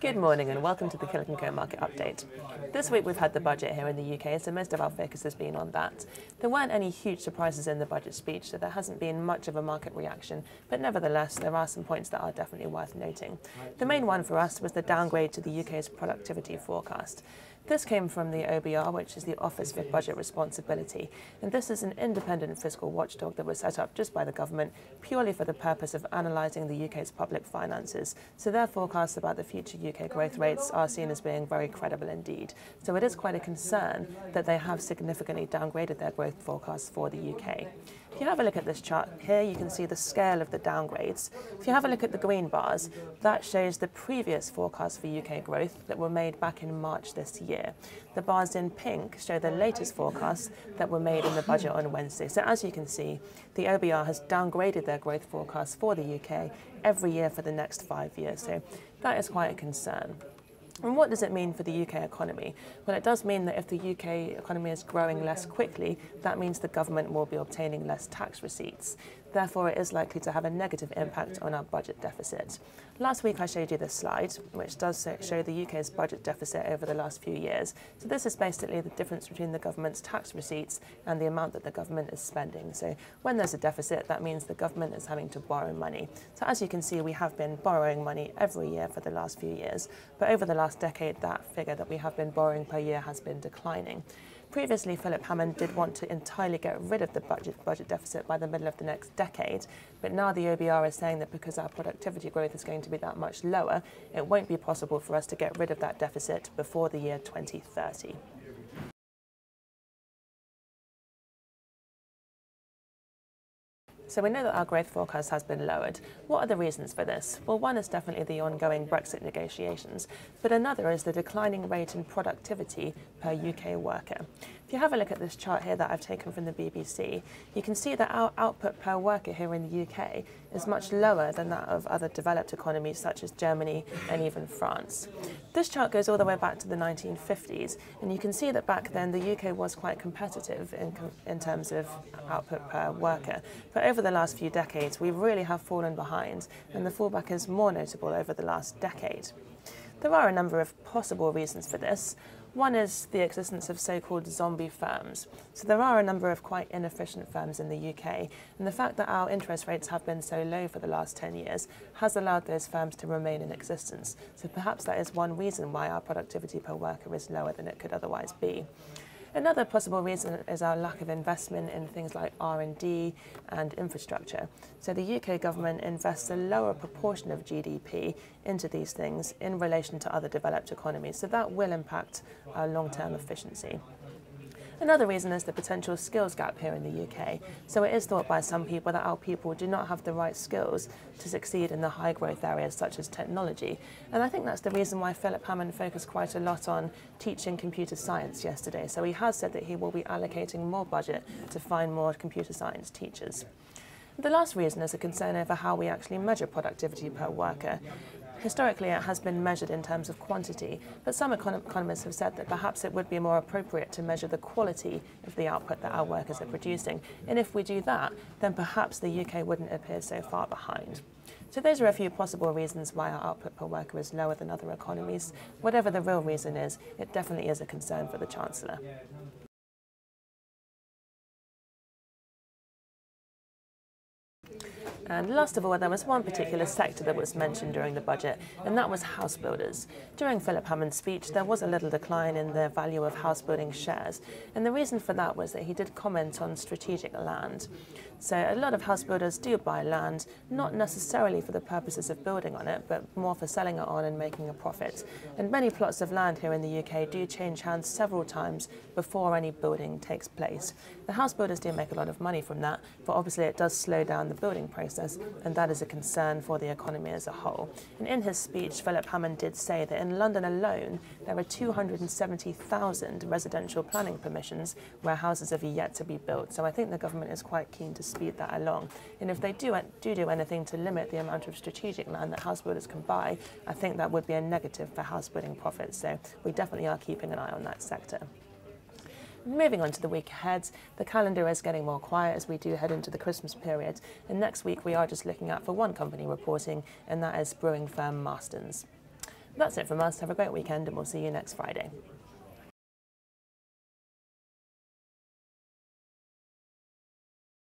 Good morning and welcome to the Killik & Co market update. This week we've had the budget here in the UK, so most of our focus has been on that. There weren't any huge surprises in the budget speech, so there hasn't been much of a market reaction, but nevertheless there are some points that are definitely worth noting. The main one for us was the downgrade to the UK's productivity forecast. This came from the OBR, which is the Office for Budget Responsibility, and this is an independent fiscal watchdog that was set up just by the government purely for the purpose of analysing the UK's public finances. So their forecasts about the future UK growth rates are seen as being very credible indeed. So it is quite a concern that they have significantly downgraded their growth forecasts for the UK. If you have a look at this chart here, you can see the scale of the downgrades. If you have a look at the green bars, that shows the previous forecasts for UK growth that were made back in March this year. The bars in pink show the latest forecasts that were made in the budget on Wednesday. So as you can see, the OBR has downgraded their growth forecasts for the UK every year for the next 5 years. So that is quite a concern. And what does it mean for the UK economy? Well, it does mean that if the UK economy is growing less quickly, that means the government will be obtaining less tax receipts. Therefore, it is likely to have a negative impact on our budget deficit. Last week I showed you this slide, which does show the UK's budget deficit over the last few years. So this is basically the difference between the government's tax receipts and the amount that the government is spending. So when there's a deficit, that means the government is having to borrow money. So as you can see, we have been borrowing money every year for the last few years. But over the last decade, that figure that we have been borrowing per year has been declining. Previously, Philip Hammond did want to entirely get rid of the budget deficit by the middle of the next decade, but now the OBR is saying that because our productivity growth is going to be that much lower, it won't be possible for us to get rid of that deficit before the year 2030. So we know that our growth forecast has been lowered. What are the reasons for this? Well, one is definitely the ongoing Brexit negotiations, but another is the declining rate in productivity per UK worker. If you have a look at this chart here that I've taken from the BBC, you can see that our output per worker here in the UK is much lower than that of other developed economies such as Germany and even France. This chart goes all the way back to the 1950s, and you can see that back then the UK was quite competitive in terms of output per worker. But over the last few decades, we really have fallen behind, and the fallback is more notable over the last decade. There are a number of possible reasons for this. One is the existence of so-called zombie firms. So there are a number of quite inefficient firms in the UK, and the fact that our interest rates have been so low for the last 10 years has allowed those firms to remain in existence. So perhaps that is one reason why our productivity per worker is lower than it could otherwise be. Another possible reason is our lack of investment in things like R&D and infrastructure. So the UK government invests a lower proportion of GDP into these things in relation to other developed economies, so that will impact our long-term efficiency. Another reason is the potential skills gap here in the UK. So it is thought by some people that our people do not have the right skills to succeed in the high growth areas such as technology. And I think that's the reason why Philip Hammond focused quite a lot on teaching computer science yesterday. So he has said that he will be allocating more budget to find more computer science teachers. The last reason is a concern over how we actually measure productivity per worker. Historically, it has been measured in terms of quantity, but some economists have said that perhaps it would be more appropriate to measure the quality of the output that our workers are producing. And if we do that, then perhaps the UK wouldn't appear so far behind. So those are a few possible reasons why our output per worker is lower than other economies. Whatever the real reason is, it definitely is a concern for the Chancellor. And last of all, there was one particular sector that was mentioned during the budget, and that was house builders. During Philip Hammond's speech, there was a little decline in the value of house building shares, and the reason for that was that he did comment on strategic land. So a lot of house builders do buy land, not necessarily for the purposes of building on it, but more for selling it on and making a profit. And many plots of land here in the UK do change hands several times before any building takes place. The house builders do make a lot of money from that, but obviously it does slow down the building process, and that is a concern for the economy as a whole. And in his speech, Philip Hammond did say that in London alone, there are 270,000 residential planning permissions where houses have yet to be built. So I think the government is quite keen to speed that along. And if they do anything to limit the amount of strategic land that house builders can buy, I think that would be a negative for house building profits. So we definitely are keeping an eye on that sector. Moving on to the week ahead, the calendar is getting more quiet as we do head into the Christmas period, and next week we are just looking out for one company reporting, and that is brewing firm Marston's. That's it from us. Have a great weekend and we'll see you next Friday.